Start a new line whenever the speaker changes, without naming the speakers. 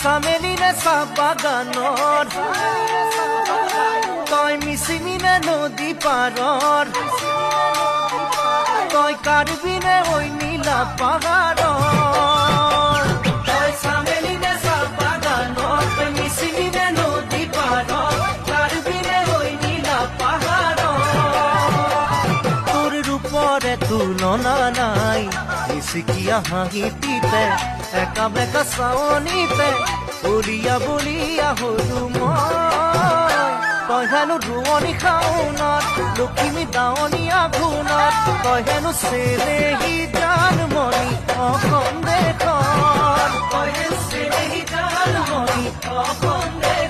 চামেলিনে চাহ বাগানৰ তই মিচিমিনে নদী পাৰৰ তই কাৰ্বিনে ঐ নীলা পাহাৰৰ তই চামেলিনে চাহ বাগানৰ তই মিচিমিনে নদী পাৰৰ কাৰ্বিনে ঐ নীলা পাহাৰৰ তোৰ ৰূপৰে তুলনা নাই মিচিকিয়া হাঁহিটিতে একা বেকা চাৱনিতে উৰিয়া বুলিয়া হলো মই তই হেনো ৰোৱনী খাওনত লখিমী দাৱনীয়া ঘোণত তই হেনো চেনেহী জানমণি অসম দেশত তই হেনো চেনেহী জানমণি অসম দেশত